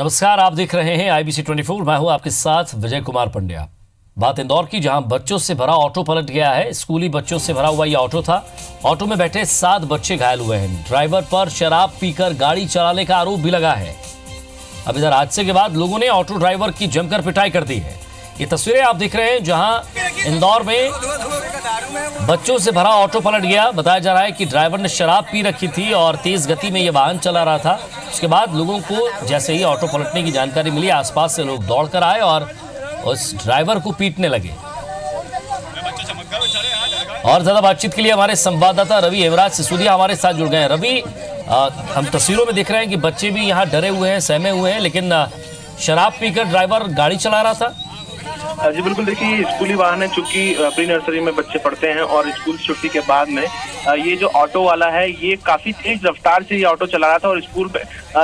नमस्कार, आप देख रहे हैं IBC 24। मैं हूं आपके साथ विजय कुमार पंड्या। बात इंदौर की, जहां बच्चों से भरा ऑटो पलट गया है। स्कूली बच्चों से भरा हुआ यह ऑटो था। ऑटो में बैठे 7 बच्चे घायल हुए हैं। ड्राइवर पर शराब पीकर गाड़ी चलाने का आरोप भी लगा है। अब इधर हादसे के बाद लोगों ने ऑटो ड्राइवर की जमकर पिटाई कर दी है। ये तस्वीरें आप देख रहे हैं जहां इंदौर में बच्चों से भरा ऑटो पलट गया। बताया जा रहा है कि ड्राइवर ने शराब पी रखी थी और तेज गति में यह वाहन चला रहा था। उसके बाद लोगों को जैसे ही ऑटो पलटने की जानकारी मिली, आसपास से लोग दौड़कर आए और उस ड्राइवर को पीटने लगे। और ज्यादा बातचीत के लिए हमारे संवाददाता रवि हेमराज सिसोदिया हमारे साथ जुड़ गए हैं। रवि, हम तस्वीरों में देख रहे हैं कि बच्चे भी यहाँ डरे हुए हैं, सहमे हुए हैं, लेकिन शराब पीकर ड्राइवर गाड़ी चला रहा था। जी बिल्कुल, देखिए स्कूली वाहन है, चूंकि प्री नर्सरी में बच्चे पढ़ते हैं और स्कूल छुट्टी के बाद में ये जो ऑटो वाला है ये काफी तेज रफ्तार से ये ऑटो चला रहा था। और स्कूल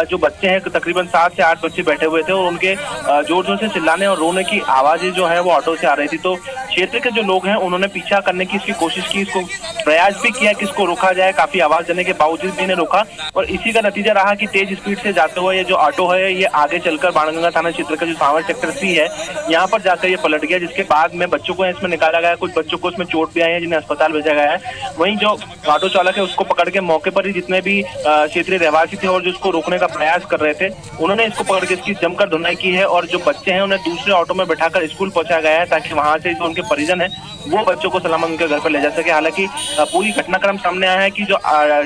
जो बच्चे हैं तकरीबन 7 से 8 बच्चे बैठे हुए थे और उनके जोर जोर से चिल्लाने और रोने की आवाजें जो है वो ऑटो से आ रही थी। तो क्षेत्र के जो लोग हैं उन्होंने पीछा करने की इसकी कोशिश की, इसको प्रयास भी किया कि इसको रोका जाए। काफी आवाज देने के बावजूद भी इन्हें रोका और इसी का नतीजा रहा कि तेज स्पीड से जाते हुए ये जो ऑटो है ये आगे चलकर बाणगंगा थाना क्षेत्र का जो सांवर सेक्टर 3 है यहाँ पर जाकर ये पलट गया, जिसके बाद में बच्चों को इसमें निकाला गया। कुछ बच्चों को इसमें चोट भी आई है जिन्हें अस्पताल भेजा गया है। वहीं जो ऑटो चालक है उसको पकड़ के मौके पर ही जितने भी क्षेत्रीय रहवासी थे और जो इसको रोकने का प्रयास कर रहे थे उन्होंने इसको पकड़ के इसकी जमकर धुनाई की है। और जो बच्चे हैं उन्हें दूसरे ऑटो में बैठाकर स्कूल पहुंचाया गया है ताकि वहां से जो उनके परिजन है वो बच्चों को सलामत उनके घर पर ले जा सके। हालांकि पूरी घटनाक्रम सामने आया है कि जो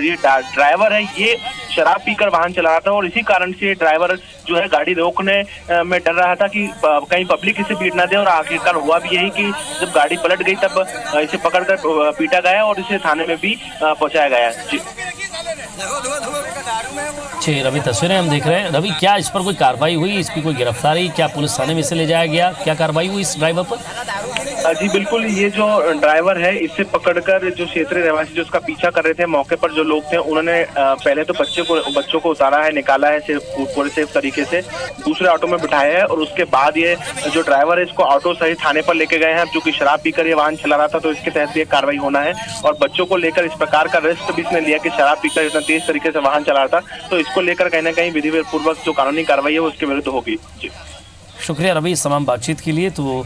ये ड्राइवर है ये शराब पीकर वाहन चला रहा था और इसी कारण से ड्राइवर जो है गाड़ी रोकने में डर रहा था कि कहीं पब्लिक इसे पीट ना दे। और आखिरकार हुआ भी यही कि जब गाड़ी पलट गई तब इसे पकड़कर पीटा गया और इसे थाने में भी पहुंचाया गया। जी रवि, तस्वीरें हम देख रहे हैं। रवि, क्या इस पर कोई कार्रवाई हुई, इसकी कोई गिरफ्तारी, क्या पुलिस थाने में इसे ले जाया गया, क्या कार्रवाई हुई इस ड्राइवर पर? जी बिल्कुल, ये जो ड्राइवर है इसे पकड़कर जो क्षेत्रीय रहवासी जो उसका पीछा कर रहे थे, मौके पर जो लोग थे उन्होंने पहले तो बच्चों को उतारा है, निकाला है पूरे सेफ तरीके से, दूसरे ऑटो में बिठाया है और उसके बाद ये जो ड्राइवर है इसको ऑटो सहित थाने पर लेके गए हैं। जो कि शराब पीकर ये वाहन चला रहा था तो इसके तहत भी एक कार्रवाई होना है। और बच्चों को लेकर इस प्रकार का रिस्क भी इसने लिया कि शराब पीकर इतना तेज तरीके से वाहन चला रहा था, तो इसको लेकर कहीं ना कहीं विधि पूर्वक जो कानूनी कार्रवाई है वो उसके विरुद्ध होगी। जी शुक्रिया रवि इस तमाम बातचीत के लिए। तो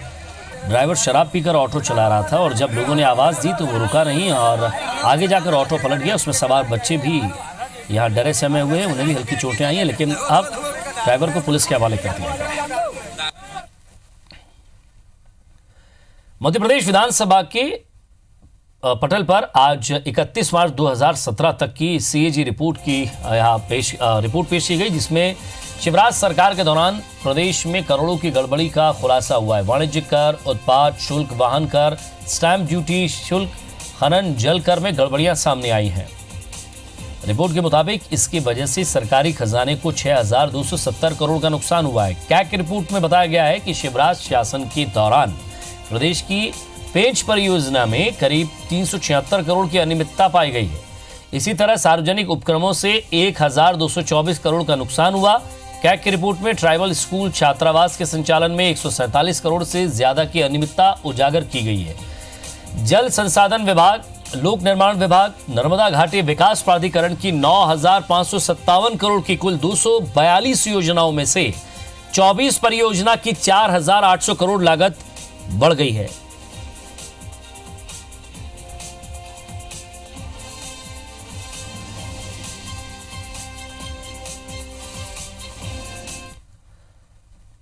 ड्राइवर शराब पीकर ऑटो चला रहा था और जब लोगों ने आवाज़ दी तो वो रुका नहीं और आगे जाकर ऑटो पलट गया। उसमें सवार बच्चे भी यहाँ डरे सहमे हुए हैं, उन्हें भी हल्की चोटें आई हैं, लेकिन अब ड्राइवर को पुलिस के हवाले कर दिया गया। मध्य प्रदेश विधानसभा के पटल पर आज 31 मार्च 2017 तक की CAG रिपोर्ट की रिपोर्ट पेश की गई, जिसमें शिवराज सरकार के दौरान प्रदेश में करोड़ों की गड़बड़ी का खुलासा हुआ है। वाणिज्यिक कर, उत्पाद शुल्क, वाहन कर, स्टैंप ड्यूटी शुल्क, खनन जल कर में गड़बड़ियां सामने आई हैं। रिपोर्ट के मुताबिक इसकी वजह से सरकारी खजाने को 6,270 करोड़ का नुकसान हुआ है। कैग की रिपोर्ट में बताया गया है कि शिवराज शासन के दौरान प्रदेश की पेंच परियोजना में करीब 376 करोड़ की अनियमितता पाई गई है। इसी तरह सार्वजनिक उपक्रमों से 1,224 करोड़ का नुकसान हुआ। कैग की रिपोर्ट में ट्राइबल स्कूल छात्रावास के संचालन में 147 करोड़ से ज्यादा की अनियमितता उजागर की गई है। जल संसाधन विभाग, लोक निर्माण विभाग, नर्मदा घाटी विकास प्राधिकरण की 9,557 करोड़ की कुल 242 योजनाओं में से 24 परियोजना की 4,800 करोड़ लागत बढ़ गई है।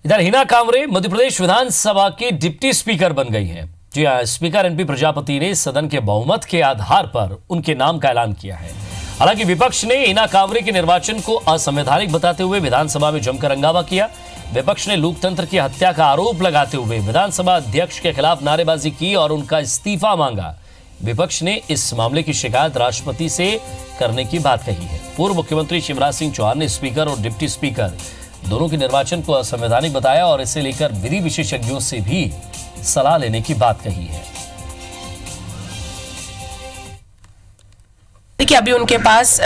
इधर हिना कांवरे मध्य प्रदेश विधानसभा की डिप्टी स्पीकर बन गई हैं। जी हां, स्पीकर NP प्रजापति ने सदन के बहुमत के आधार पर उनके नाम का ऐलान किया है। हालांकि विपक्ष ने हिना कांवरे के निर्वाचन को असंवैधानिक बताते हुए विधानसभा में जमकर हंगामा किया। विपक्ष ने लोकतंत्र की हत्या का आरोप लगाते हुए विधानसभा अध्यक्ष के खिलाफ नारेबाजी की और उनका इस्तीफा मांगा। विपक्ष ने इस मामले की शिकायत राष्ट्रपति से करने की बात कही है। पूर्व मुख्यमंत्री शिवराज सिंह चौहान ने स्पीकर और डिप्टी स्पीकर दोनों के निर्वाचन को असंवैधानिक बताया और इसे लेकर विधि विशेषज्ञों से भी सलाह लेने की बात कही है। देखिए, अभी उनके पास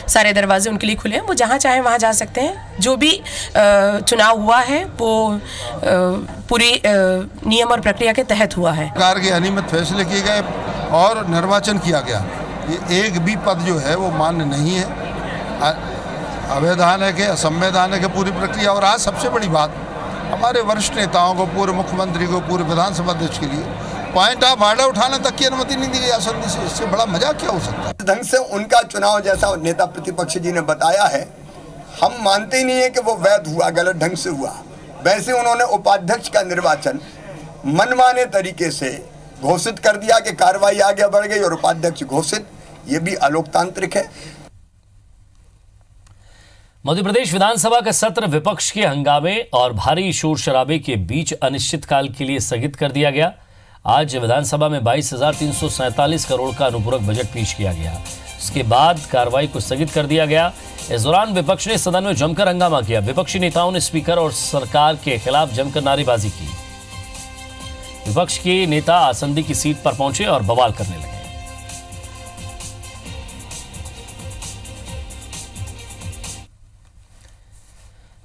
सारे दरवाजे उनके लिए खुले हैं, वो जहाँ चाहे वहाँ जा सकते हैं। जो भी चुनाव हुआ है वो पूरी नियम और प्रक्रिया के तहत हुआ है। सरकार के अनियमित फैसले किए गए और निर्वाचन किया गया। ये एक भी पद जो है वो मान्य नहीं है। अवैधानिक है, असंवैधानिक है पूरी प्रक्रिया। और आज सबसे बड़ी बात, हमारे वरिष्ठ नेताओं को, पूर्व मुख्यमंत्री को, पूर्व विधानसभा अध्यक्ष के लिए पॉइंट ऑफ ऑर्डर उठाने तक की अनुमति नहीं दी गई आसंदी से। इससे बड़ा मजाक क्या हो सकता है? ढंग से उनका चुनाव, जैसा नेता प्रतिपक्ष जी ने बताया है, हम मानते ही नहीं है कि वो वैध हुआ, गलत ढंग से हुआ। वैसे उन्होंने उपाध्यक्ष का निर्वाचन मनमाने तरीके से घोषित कर दिया कि कार्रवाई आगे बढ़ गई और उपाध्यक्ष घोषित, ये भी अलोकतांत्रिक है। मध्य प्रदेश विधानसभा का सत्र विपक्ष के हंगामे और भारी शोर शराबे के बीच अनिश्चितकाल के लिए स्थगित कर दिया गया। आज विधानसभा में 22,347 करोड़ का अनुपूरक बजट पेश किया गया। उसके बाद कार्रवाई को स्थगित कर दिया गया। इस दौरान विपक्ष ने सदन में जमकर हंगामा किया। विपक्षी नेताओं ने स्पीकर और सरकार के खिलाफ जमकर नारेबाजी की। विपक्ष के नेता आसंदी की सीट पर पहुंचे और बवाल करने लगे।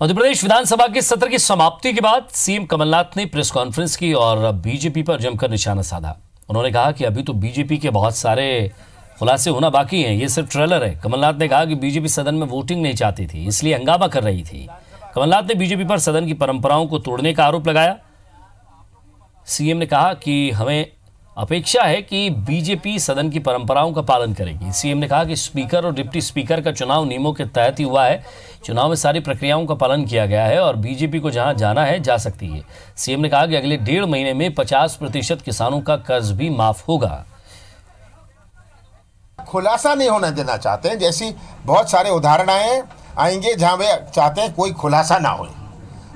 मध्य प्रदेश विधानसभा के सत्र की समाप्ति के बाद सीएम कमलनाथ ने प्रेस कॉन्फ्रेंस की और बीजेपी पर जमकर निशाना साधा। उन्होंने कहा कि अभी तो बीजेपी के बहुत सारे खुलासे होना बाकी हैं, ये सिर्फ ट्रेलर है। कमलनाथ ने कहा कि बीजेपी सदन में वोटिंग नहीं चाहती थी, इसलिए हंगामा कर रही थी। कमलनाथ ने बीजेपी पर सदन की परंपराओं को तोड़ने का आरोप लगाया। सीएम ने कहा कि हमें अपेक्षा है कि बीजेपी सदन की परंपराओं का पालन करेगी। सीएम ने कहा कि स्पीकर और डिप्टी स्पीकर का चुनाव नियमों के तहत ही हुआ है। चुनाव में सारी प्रक्रियाओं का पालन किया गया है और बीजेपी को जहां जाना है जा सकती है। सीएम ने कहा कि अगले 1.5 महीने में 50% किसानों का कर्ज भी माफ होगा। खुलासा नहीं होने देना चाहते हैं, जैसी बहुत सारे उदाहरण आएंगे जहां वे चाहते हैं कोई खुलासा ना हो।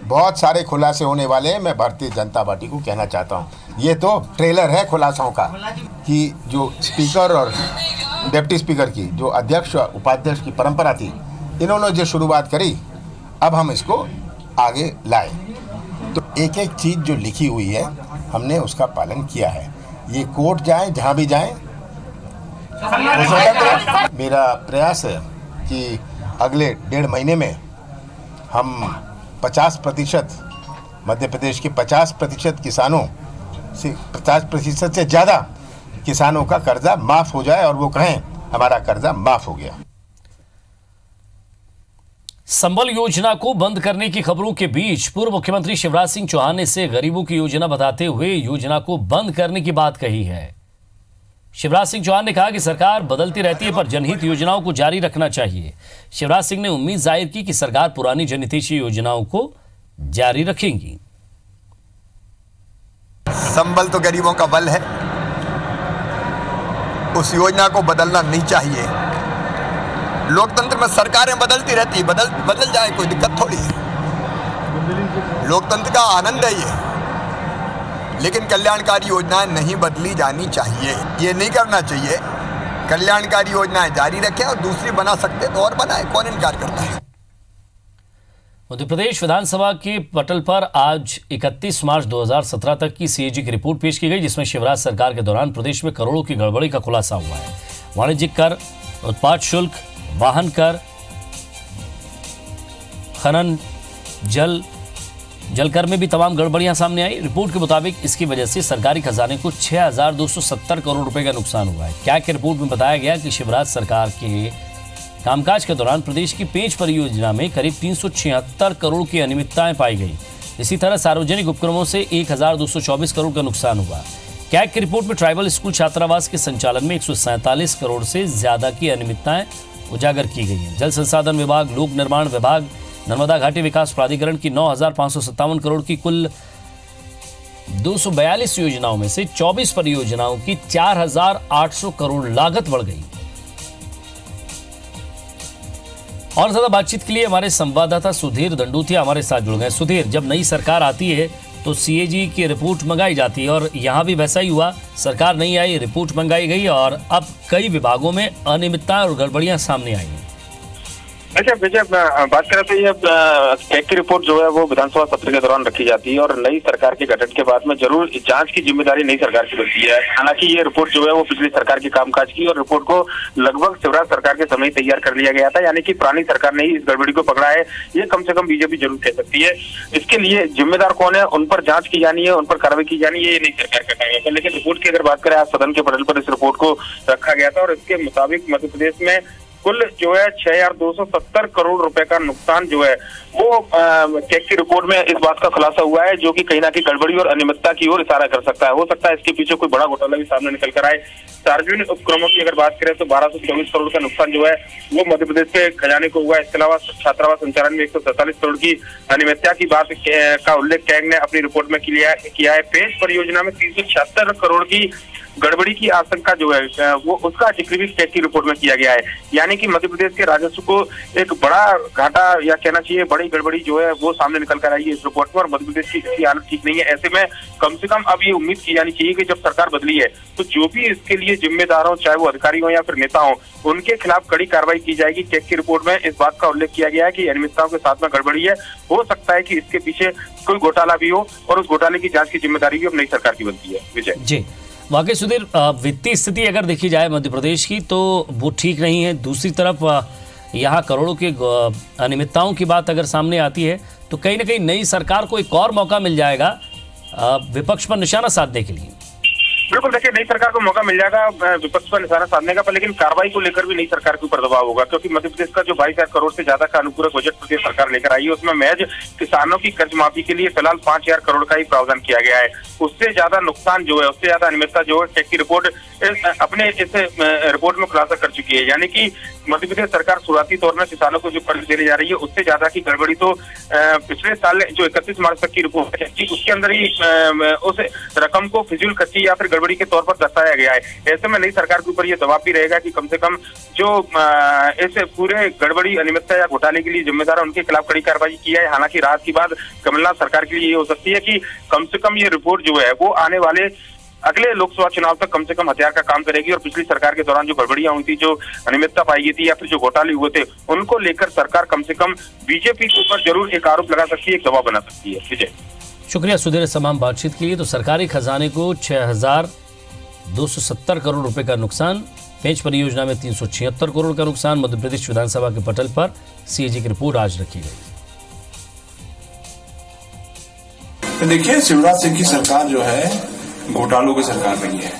बहुत सारे खुलासे होने वाले हैं। मैं भारतीय जनता पार्टी को कहना चाहता हूं, ये तो ट्रेलर है खुलासों का, कि जो स्पीकर और डिप्टी स्पीकर की, जो अध्यक्ष और उपाध्यक्ष की परंपरा थी, इन्होंने जो शुरुआत करी, अब हम इसको आगे लाए। तो एक एक चीज़ जो लिखी हुई है हमने उसका पालन किया है। ये कोर्ट जाए, जहाँ भी जाए, मेरा प्रयास है कि अगले 1.5 महीने में हम 50%, मध्य प्रदेश के 50% किसानों से, 50% से ज़्यादा किसानों का कर्जा माफ़ हो जाए और वो कहें हमारा कर्जा माफ़ हो गया। संबल योजना को बंद करने की खबरों के बीच पूर्व मुख्यमंत्री शिवराज सिंह चौहान ने इसे गरीबों की योजना बताते हुए योजना को बंद करने की बात कही है। शिवराज सिंह चौहान ने कहा कि सरकार बदलती रहती है पर जनहित योजनाओं को जारी रखना चाहिए। शिवराज सिंह ने उम्मीद जाहिर की कि सरकार पुरानी जनहितैषी योजनाओं को जारी रखेंगी। संबल तो गरीबों का बल है, उस योजना को बदलना नहीं चाहिए। लोकतंत्र में सरकारें बदलती रहती, बदल जाए, कोई दिक्कत थोड़ी है। लोकतंत्र का आनंद है ये। लेकिन कल्याणकारी योजनाएं नहीं बदली जानी चाहिए, ये नहीं करना चाहिए। कल्याणकारी योजनाएं जारी रखें और दूसरी बना सकते तो और बनाए, कौन इनकार करता है। मध्य प्रदेश विधानसभा के पटल पर आज 31 मार्च 2017 तक की सीएजी की रिपोर्ट पेश की गई, जिसमें शिवराज सरकार के दौरान प्रदेश में करोड़ों की गड़बड़ी का खुलासा हुआ है। वाणिज्यिक कर, उत्पाद शुल्क, वाहन कर, खनन, जलकर में भी तमाम गड़बड़ियां सामने आई। रिपोर्ट के मुताबिक इसकी वजह से सरकारी खजाने को 6,270 करोड़ रुपए का नुकसान हुआ है। क्या कि रिपोर्ट में बताया गया कि शिवराज सरकार के कामकाज के दौरान प्रदेश की पेंच परियोजना में करीब 376 करोड़ की अनियमितताएं पाई गई। इसी तरह सार्वजनिक उपक्रमों से 1,224 करोड़ का नुकसान हुआ। कैग की रिपोर्ट में ट्राइबल स्कूल छात्रावास के संचालन में 147 करोड़ से ज्यादा की अनियमितताएं उजागर की गई हैं। जल संसाधन विभाग, लोक निर्माण विभाग, नर्मदा घाटी विकास प्राधिकरण की 9,557 करोड़ की कुल 242 योजनाओं में से 24 परियोजनाओं की 4,800 करोड़ लागत बढ़ गई। और ज्यादा बातचीत के लिए हमारे संवाददाता सुधीर दंडूतिया हमारे साथ जुड़ गए। सुधीर, जब नई सरकार आती है तो सीएजी की रिपोर्ट मंगाई जाती है और यहाँ भी वैसा ही हुआ। सरकार नहीं आई, रिपोर्ट मंगाई गई और अब कई विभागों में अनियमितता और गड़बड़ियां सामने आई हैं। अच्छा विजय, बात करें तो ये कैग की रिपोर्ट जो है वो विधानसभा सत्र के दौरान रखी जाती है और नई सरकार के गठन के बाद में जरूर जांच की जिम्मेदारी नई सरकार की बनती है। हालांकि ये रिपोर्ट जो है वो पिछली सरकार के कामकाज की और रिपोर्ट को लगभग शिवराज सरकार के समय तैयार कर लिया गया था, यानी कि पुरानी सरकार ने ही इस गड़बड़ी को पकड़ा है, ये कम से कम बीजेपी जरूर कह सकती है। इसके लिए जिम्मेदार कौन है, उन पर जांच की जानी है, उन पर कार्रवाई की जानी है, ये नई सरकार का काम है। लेकिन रिपोर्ट की अगर बात करें, आज सदन के पटल पर इस रिपोर्ट को रखा गया था और इसके मुताबिक मध्य प्रदेश में कुल जो है 6,270 करोड़ रुपए का नुकसान जो है वो कैग की रिपोर्ट में इस बात का खुलासा हुआ है, जो कि कहीं ना कहीं गड़बड़ी और अनियमितता की ओर इशारा कर सकता है। हो सकता है इसके पीछे कोई बड़ा घोटाला भी सामने निकल कर आए। सार्वजनिक उपक्रमों की अगर बात करें तो 1224 करोड़ का नुकसान जो है वो मध्य प्रदेश के खजाने को हुआ है। इसके अलावा छात्रावास संचालन में 147 करोड़ की अनियमितता की बात का उल्लेख कैग ने अपनी रिपोर्ट में किया है। पेश परियोजना में 376 करोड़ की गड़बड़ी की आशंका जो है वो उसका जिक्र भी कैग की रिपोर्ट में किया गया है। यानी कि मध्य प्रदेश के राजस्व को एक बड़ा घाटा या कहना चाहिए बड़ी गड़बड़ी जो है वो सामने निकल कर आई है इस रिपोर्ट में, और मध्य प्रदेश की हालत ठीक नहीं है। ऐसे में कम से कम अब ये उम्मीद की जानी चाहिए कि जब सरकार बदली है तो जो भी इसके लिए जिम्मेदार हो, चाहे वो अधिकारी हो या फिर नेता हो, उनके खिलाफ कड़ी कार्रवाई की जाएगी। कैग की रिपोर्ट में इस बात का उल्लेख किया गया है कि अनियमितताओं के साथ में गड़बड़ी है। हो सकता है कि इसके पीछे कोई घोटाला भी हो और उस घोटाले की जांच की जिम्मेदारी भी अब नई सरकार की बनती है। विजय जी, वाकई सुधीर, वित्तीय स्थिति अगर देखी जाए मध्य प्रदेश की तो वो ठीक नहीं है। दूसरी तरफ यहाँ करोड़ों के अनियमितताओं की बात अगर सामने आती है तो कहीं ना कहीं नई सरकार को एक और मौका मिल जाएगा विपक्ष पर निशाना साधने के लिए। बिल्कुल, देखिए नई सरकार को मौका मिल जाएगा विपक्ष पर निशाना साधने का, पर लेकिन कार्रवाई को लेकर भी नई सरकार के ऊपर दबाव होगा, क्योंकि मध्य प्रदेश का जो 22,000 करोड़ से ज्यादा का अनुपूरक बजट प्रदेश सरकार लेकर आई है उसमें महज किसानों की कर्ज माफी के लिए फिलहाल 5,000 करोड़ का ही प्रावधान किया गया है। उससे ज्यादा नुकसान जो है, उससे ज्यादा अनियमितता जो है कैग की रिपोर्ट अपने इस रिपोर्ट में खुलासा कर चुकी है। यानी कि मध्य प्रदेश सरकार शुरुआती तौर में किसानों को जो कर्ज देने जा रही है उससे ज्यादा की गड़बड़ी तो पिछले साल जो 31 मार्च तक की रिपोर्ट है उसके अंदर ही उस रकम को फिजूल खर्ची या फिर गड़बड़ी के तौर पर दर्शाया गया है। ऐसे में नई सरकार के ऊपर यह दबाव भी रहेगा कि कम से कम जो इस पूरे गड़बड़ी अनियमितता या घोटाले के लिए जिम्मेदार है उनके खिलाफ कड़ी कार्रवाई की है। हालांकि राहत की बात कमलनाथ सरकार के लिए ये हो सकती है कि कम से कम ये रिपोर्ट जो है वो आने वाले अगले लोकसभा चुनाव तक कम से कम हथियार का काम करेगी, और पिछली सरकार के दौरान जो गड़बड़ियां हुई थी, जो अनियमितता पाई गई थी या फिर जो घोटाले हुए थे, उनको लेकर सरकार कम से कम बीजेपी के ऊपर जरूर एक आरोप लगा सकती है, एक दबाव बना सकती है। विजय, शुक्रिया सुधीर तमाम बातचीत के लिए। तो सरकारी खजाने को 6,270 करोड़ रुपए का नुकसान, पेंच परियोजना में 376 करोड़ का नुकसान, मध्य प्रदेश विधानसभा के पटल पर सीएजी की रिपोर्ट आज रखी गई। देखिए, शिवराज सिंह की सरकार जो है घोटालों की सरकार रही है,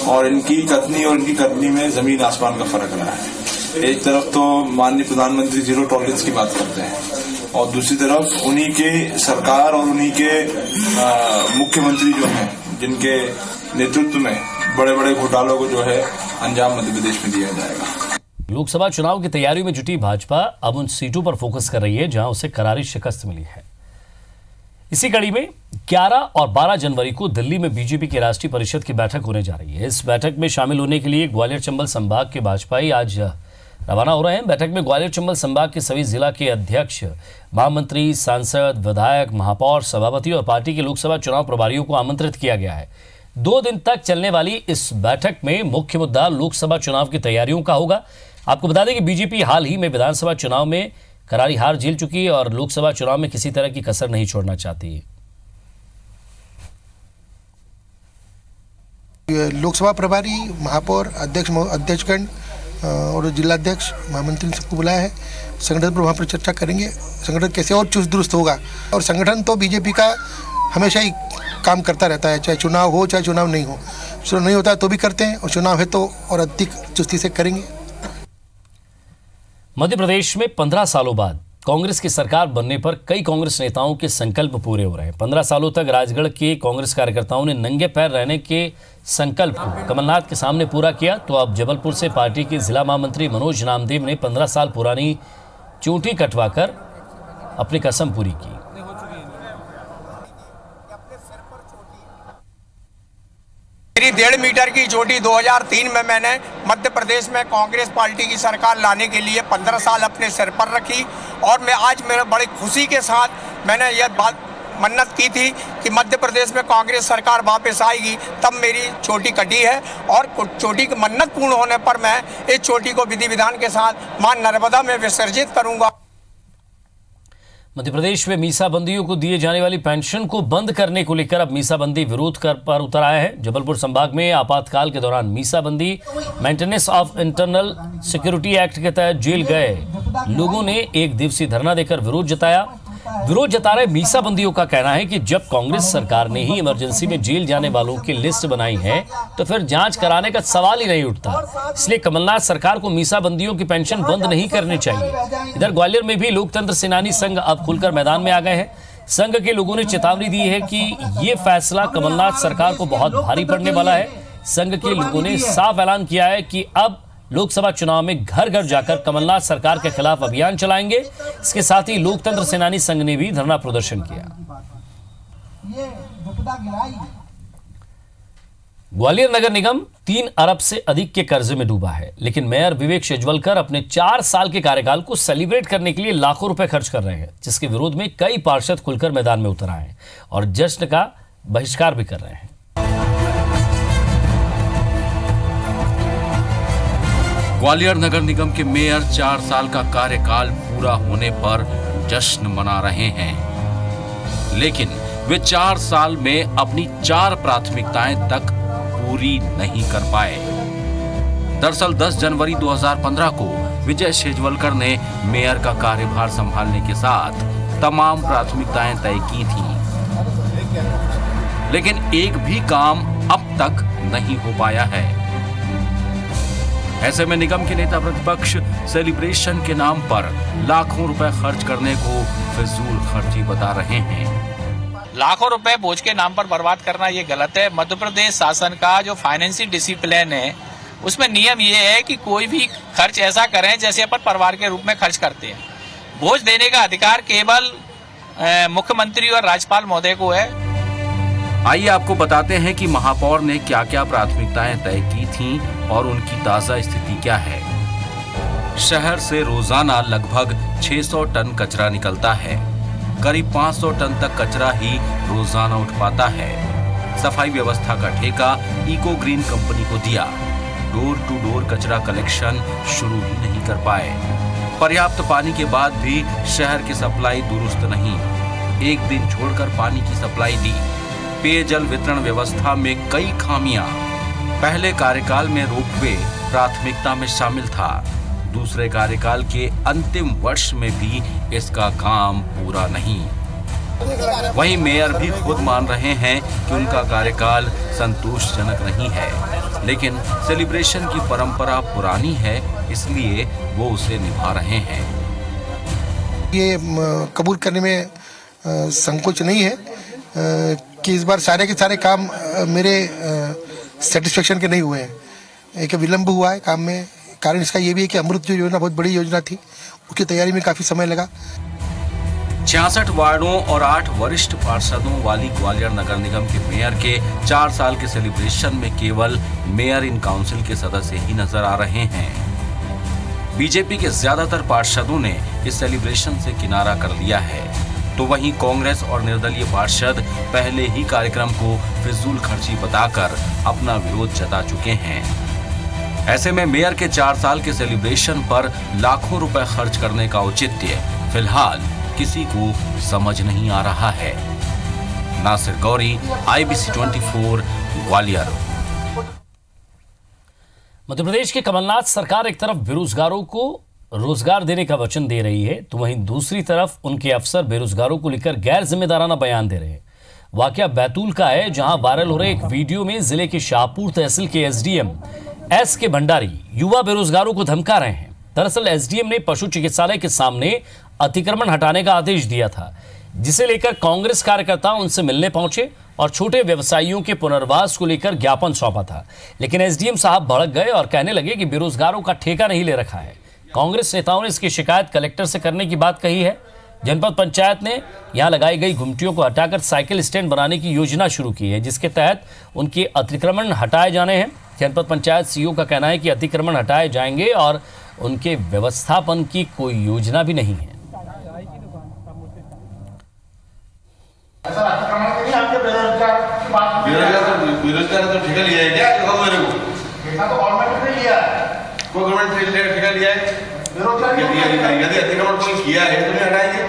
और इनकी कथनी और इनकी करनी में जमीन आसमान का फर्क रहा है। एक तरफ तो माननीय प्रधानमंत्री जीरो टॉलरेंस की बात करते हैं, और दूसरी तरफ उन्हीं के सरकार और उन्हीं के मुख्यमंत्री जो हैं, जिनके नेतृत्व में बड़े बड़े घोटालों को जो है अंजाम मध्य प्रदेश में दिया जाएगा। लोकसभा चुनाव की तैयारियों में जुटी भाजपा अब उन सीटों पर फोकस कर रही है जहां उसे करारी शिकस्त मिली है। इसी कड़ी में 11 और 12 जनवरी को दिल्ली में बीजेपी की राष्ट्रीय परिषद की बैठक होने जा रही है। इस बैठक में शामिल होने के लिए ग्वालियर चंबल संभाग के भाजपाई आज रवाना हो रहे हैं। बैठक में ग्वालियर चंबल संभाग के सभी जिला के अध्यक्ष, महामंत्री, सांसद, विधायक, महापौर, सभापति और पार्टी के लोकसभा चुनाव प्रभारियों को आमंत्रित किया गया है। 2 दिन तक चलने वाली इस बैठक में मुख्य मुद्दा लोकसभा चुनाव की तैयारियों का होगा। आपको बता दें कि बीजेपी हाल ही में विधानसभा चुनाव में करारी हार झेल चुकी है और लोकसभा चुनाव में किसी तरह की कसर नहीं छोड़ना चाहती है। लोकसभा प्रभारी, महापौर, अध्यक्षगण और जिलाध्यक्ष, महामंत्री सबको बुलाया है। संगठन पर वहाँ पर चर्चा करेंगे, संगठन कैसे और चुस्त दुरुस्त होगा। और संगठन तो बीजेपी का हमेशा ही काम करता रहता है, चाहे चुनाव हो चाहे चुनाव नहीं हो। चुनाव नहीं होता है तो भी करते हैं, और चुनाव है तो और अधिक चुस्ती से करेंगे। मध्य प्रदेश में 15 सालों बाद कांग्रेस की सरकार बनने पर कई कांग्रेस नेताओं के संकल्प पूरे हो रहे हैं। 15 सालों तक राजगढ़ के कांग्रेस कार्यकर्ताओं ने नंगे पैर रहने के संकल्प को कमलनाथ के सामने पूरा किया, तो अब जबलपुर से पार्टी के जिला महामंत्री मनोज नामदेव ने 15 साल पुरानी चोटी कटवाकर अपनी कसम पूरी की। मेरी 1.5 मीटर की चोटी 2003 में मैंने मध्य प्रदेश में कांग्रेस पार्टी की सरकार लाने के लिए 15 साल अपने सिर पर रखी, और मैं आज मेरे बड़ी खुशी के साथ मैंने यह बात मन्नत की थी कि मध्य प्रदेश में कांग्रेस सरकार वापस आएगी, तब मेरी चोटी कटी है। और चोटी की मन्नत पूर्ण होने पर मैं इस चोटी को विधि विधान के साथ मां नर्मदा में विसर्जित करूंगा। मध्य प्रदेश में मीसाबंदियों को दिए जाने वाली पेंशन को बंद करने को लेकर अब मीसाबंदी विरोध पर उतर आया है। जबलपुर संभाग में आपातकाल के दौरान मीसाबंदी maintenance of internal security act के तहत जेल गए लोगों ने 1 दिवसीय धरना देकर विरोध जताया। विरोध जता रहे मीसाबंदियों का कहना है कि जब कांग्रेस सरकार ने ही इमरजेंसी में जेल जाने वालों की लिस्ट बनाई है तो फिर जांच कराने का सवाल ही नहीं उठता। इसलिए कमलनाथ सरकार को मीसाबंदियों की पेंशन बंद नहीं करनी चाहिए। इधर ग्वालियर में भी लोकतंत्र सेनानी संघ अब खुलकर मैदान में आ गए हैं। संघ के लोगों ने चेतावनी दी है कि ये फैसला कमलनाथ सरकार को बहुत भारी पड़ने वाला है। संघ के लोगों ने साफ ऐलान किया है कि अब लोकसभा चुनाव में घर घर जाकर कमलनाथ सरकार के खिलाफ अभियान चलाएंगे। इसके साथ ही लोकतंत्र सेनानी संघ ने भी धरना प्रदर्शन किया। ग्वालियर नगर निगम 3 अरब से अधिक के कर्जे में डूबा है, लेकिन मेयर विवेक शेजवलकर अपने 4 साल के कार्यकाल को सेलिब्रेट करने के लिए लाखों रुपए खर्च कर रहे हैं, जिसके विरोध में कई पार्षद खुलकर मैदान में उतर आए हैं और जश्न का बहिष्कार भी कर रहे हैं। ग्वालियर नगर निगम के मेयर 4 साल का कार्यकाल पूरा होने पर जश्न मना रहे हैं, लेकिन वे 4 साल में अपनी 4 प्राथमिकताएं तक पूरी नहीं कर पाए। दरअसल 10 जनवरी 2015 को विजय शेजवलकर ने मेयर का कार्यभार संभालने के साथ तमाम प्राथमिकताएं तय की थीं, लेकिन एक भी काम अब तक नहीं हो पाया है। ऐसे में निगम के नेता प्रतिपक्ष सेलिब्रेशन के नाम पर लाखों रुपए खर्च करने को फिजूल खर्ची बता रहे हैं। लाखों रुपए बोझ के नाम पर बर्बाद करना ये गलत है। मध्य प्रदेश शासन का जो फाइनेंशियल डिसिप्लिन है उसमें नियम ये है कि कोई भी खर्च ऐसा करें जैसे अपन परिवार के रूप में खर्च करते हैं। बोझ देने का अधिकार केवल मुख्यमंत्री और राज्यपाल महोदय को है। आइए आपको बताते हैं कि महापौर ने क्या क्या प्राथमिकताएं तय की थीं और उनकी ताजा स्थिति क्या है। शहर से रोजाना लगभग 600 टन कचरा निकलता है। करीब 500 टन तक कचरा ही रोजाना उठ पाता है। सफाई व्यवस्था का ठेका इको ग्रीन कंपनी को दिया। डोर टू डोर कचरा कलेक्शन शुरू ही नहीं कर पाए। पर्याप्त पानी के बाद भी शहर की सप्लाई दुरुस्त नहीं। एक दिन छोड़कर पानी की सप्लाई दी। पेयजल वितरण व्यवस्था में कई खामियां। पहले कार्यकाल में रोपवे प्राथमिकता में शामिल था। दूसरे कार्यकाल के अंतिम वर्ष में भी इसका काम पूरा नहीं। वहीं मेयर भी खुद मान रहे हैं कि उनका कार्यकाल संतोषजनक नहीं है, लेकिन सेलिब्रेशन की परंपरा पुरानी है, इसलिए वो उसे निभा रहे हैं। ये कबूल करने में संकोच नहीं है कि इस बार सारे के सारे काम मेरे सेटिस्फेक्शन के नहीं हुए हैं। एक विलंब हुआ है काम में। कारण इसका ये भी है कि अमृत जो योजना बहुत बड़ी योजना थी, उसकी तैयारी में काफी समय लगा। 66 वार्डों और 8 वरिष्ठ पार्षदों वाली ग्वालियर नगर निगम के मेयर के 4 साल के सेलिब्रेशन में केवल मेयर इन काउंसिल के सदस्य ही नजर आ रहे हैं। बीजेपी के ज्यादातर पार्षदों ने इस सेलिब्रेशन से किनारा कर लिया है, तो वहीं कांग्रेस और निर्दलीय पार्षद पहले ही कार्यक्रम को फिजूल खर्ची बताकर अपना विरोध जता चुके हैं। ऐसे में मेयर के 4 साल के सेलिब्रेशन पर लाखों रुपए खर्च करने का औचित्य फिलहाल किसी को समझ नहीं आ रहा है। नासिर गौरी, IBC 24, ग्वालियर। मध्य प्रदेश के कमलनाथ सरकार एक तरफ बेरोजगारों को रोजगार देने का वचन दे रही है, तो वहीं दूसरी तरफ उनके अफसर बेरोजगारों को लेकर गैर जिम्मेदाराना बयान दे रहे हैं। वाकया बैतूल का है, जहां वायरल हो रहे एक वीडियो में जिले के शाहपुर तहसील के SDM S के भंडारी युवा बेरोजगारों को धमका रहे हैं। दरअसल SDM ने पशु चिकित्सालय के सामने अतिक्रमण हटाने का आदेश दिया था, जिसे लेकर कांग्रेस कार्यकर्ता उनसे मिलने पहुंचे और छोटे व्यवसायियों के पुनर्वास को लेकर ज्ञापन सौंपा था। लेकिन SDM साहब भड़क गए और कहने लगे कि बेरोजगारों का ठेका नहीं ले रखा है। कांग्रेस नेताओं ने इसकी शिकायत कलेक्टर से करने की बात कही है। जनपद पंचायत ने यहां लगाई गई गुमटियों को हटाकर साइकिल स्टैंड बनाने की योजना शुरू की है, जिसके तहत उनके अतिक्रमण हटाए जाने हैं। जनपद पंचायत CEO का कहना है कि अतिक्रमण हटाए जाएंगे और उनके व्यवस्थापन की कोई योजना भी नहीं है। बेरोजगार तो ठेका लिया है क्या? मेरे को ठेका तो गवर्नमेंट ने लिया है। कोई गवर्नमेंट ने ठेका लिया है? बेरोजगार यदि अतिक्रमण कोई किया है तो नहीं हटाएंगे।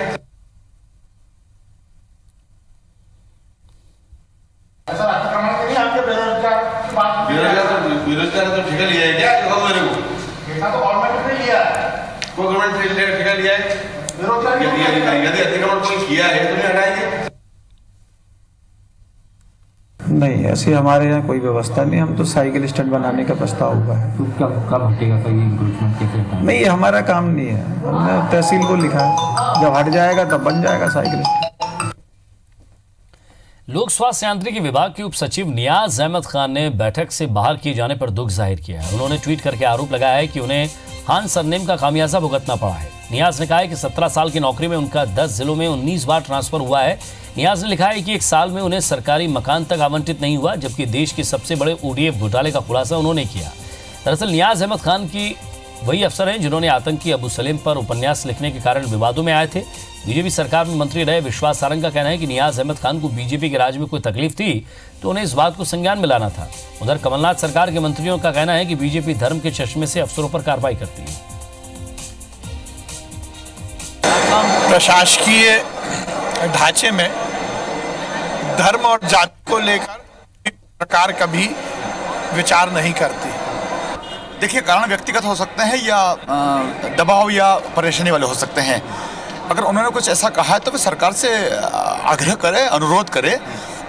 ऐसा अतिक्रमण के लिए आपके बेरोजगार तो ठेका लिया है क्या? मेरे को ठेका तो गवर्नमेंट ने लिया है। कोई गवर्नमेंट ने ठेका लिया है? यदि अतिक्रमण कोई किया है तो हटाएंगे। नहीं, ऐसी हमारे यहाँ कोई व्यवस्था नहीं। हम तो साइकिल स्टैंड बनाने का प्रस्ताव हुआ है। तो कब हटेगा सर ये इंक्रोचमेंट कैसे? नहीं, ये हमारा काम नहीं है। हमने तहसील को लिखा है, जब हट जाएगा तब बन जाएगा साइकिल स्टैंड। लोक स्वास्थ्य यांत्रिकी विभाग के उप सचिव नियाज अहमद खान ने बैठक से बाहर किए जाने पर दुख जाहिर किया है। उन्होंने ट्वीट करके आरोप लगाया है कि उन्हें खान सरनेम का खामियाजा भुगतना पड़ा है। नियाज ने कहा है कि 17 साल की नौकरी में उनका 10 जिलों में 19 बार ट्रांसफर हुआ है। नियाज ने लिखा है कि एक साल में उन्हें सरकारी मकान तक आवंटित नहीं हुआ, जबकि देश के सबसे बड़े ODF घोटाले का खुलासा उन्होंने किया। दरअसल नियाज अहमद खान की वही अफसर हैं जिन्होंने आतंकी अबू सलेम पर उपन्यास लिखने के कारण विवादों में आए थे। बीजेपी सरकार में मंत्री रहे विश्वास सारंग का कहना है कि नियाज अहमद खान को बीजेपी के राज में कोई तकलीफ थी तो उन्हें इस बात को संज्ञान में लाना था। उधर कमलनाथ सरकार के मंत्रियों का कहना है कि बीजेपी धर्म के चश्मे से अफसरों पर कार्रवाई करती है। प्रशासकीय ढांचे में धर्म और जाति को लेकर सरकार कभी विचार नहीं करती। देखिए, कारण व्यक्तिगत हो सकते हैं या दबाव या परेशानी वाले हो सकते हैं। अगर उन्होंने कुछ ऐसा कहा है तो वे सरकार से आग्रह करे, अनुरोध करे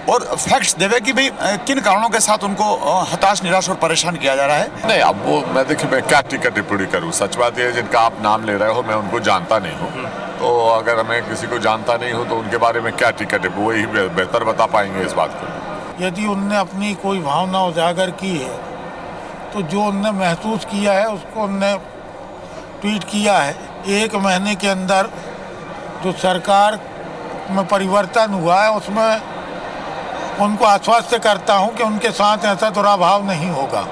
और फैक्ट्स देवे कि भाई किन कारणों के साथ उनको हताश, निराश और परेशान किया जा रहा है। नहीं, अब वो मैं देखिए मैं क्या टिकट टिप्पणी करूँ। सच बात यह है जिनका आप नाम ले रहे हो मैं उनको जानता नहीं हूँ, तो अगर मैं किसी को जानता नहीं हूँ तो उनके बारे में क्या टिकट, वही बेहतर बता पाएंगे इस बात को। यदि उनने अपनी कोई भावना उजागर की है तो जो उनने महसूस किया है उसको उनने ट्वीट किया है। 1 महीने के अंदर जो सरकार में परिवर्तन हुआ है उसमें उनको आश्वस्त करता हूं कि उनके साथ ऐसा दुराभाव नहीं होगा।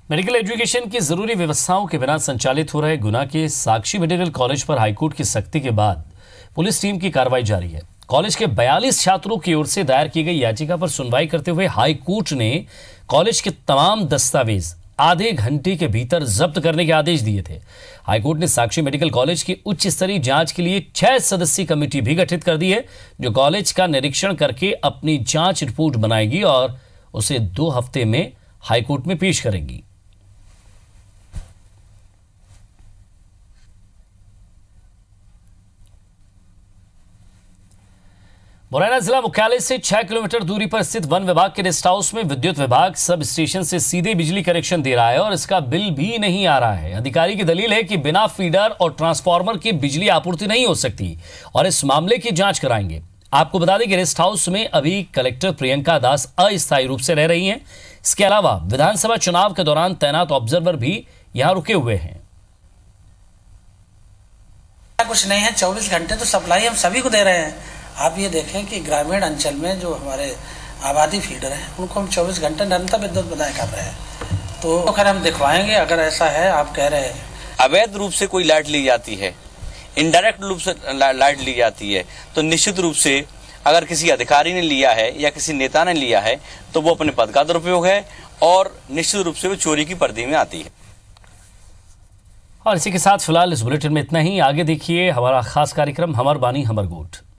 मेडिकल एजुकेशन की जरूरी व्यवस्थाओं के बिना संचालित हो रहे गुना के साक्षी मेडिकल कॉलेज पर हाईकोर्ट की सख्ती के बाद पुलिस टीम की कार्रवाई जारी है। कॉलेज के 42 छात्रों की ओर से दायर की गई याचिका पर सुनवाई करते हुए हाईकोर्ट ने कॉलेज के तमाम दस्तावेज आधे घंटे के भीतर जब्त करने के आदेश दिए थे। हाईकोर्ट ने साक्षी मेडिकल कॉलेज की उच्च स्तरीय जांच के लिए 6 सदस्यीय कमेटी भी गठित कर दी है, जो कॉलेज का निरीक्षण करके अपनी जांच रिपोर्ट बनाएगी और उसे 2 हफ्ते में हाईकोर्ट में पेश करेंगी। मुरैना जिला मुख्यालय से 6 किलोमीटर दूरी पर स्थित वन विभाग के रेस्ट हाउस में विद्युत विभाग सब स्टेशन से सीधे बिजली कनेक्शन दे रहा है और इसका बिल भी नहीं आ रहा है। अधिकारी की दलील है कि बिना फीडर और ट्रांसफार्मर के बिजली आपूर्ति नहीं हो सकती और इस मामले की जांच कराएंगे। आपको बता दें कि रेस्ट हाउस में अभी कलेक्टर प्रियंका दास अस्थायी रूप से रह रही हैं। इसके अलावा विधानसभा चुनाव के दौरान तैनात ऑब्जर्वर भी यहां रुके हुए हैं। कुछ नहीं है, 24 घंटे तो सप्लाई हम सभी को दे रहे हैं। आप ये देखें कि ग्रामीण अंचल में जो हमारे आबादी फीडर हैं उनको हम 24 घंटे निरंतर विद्युत प्रदान कर रहे हैं। तो खैर हम दिखवाएंगे अगर ऐसा है आप कह रहे हैं। अवैध रूप से कोई लाइट ली जाती है, इनडायरेक्ट रूप से लाइट ली जाती है, तो निश्चित रूप से अगर किसी अधिकारी ने लिया है या किसी नेता ने लिया है तो वो अपने पद का दुरुपयोग है और निश्चित रूप से वो चोरी की पर्दी में आती है। और इसी के साथ फिलहाल इस बुलेटिन में इतना ही। आगे देखिए हमारा खास कार्यक्रम हमर बानी हमर गोठ।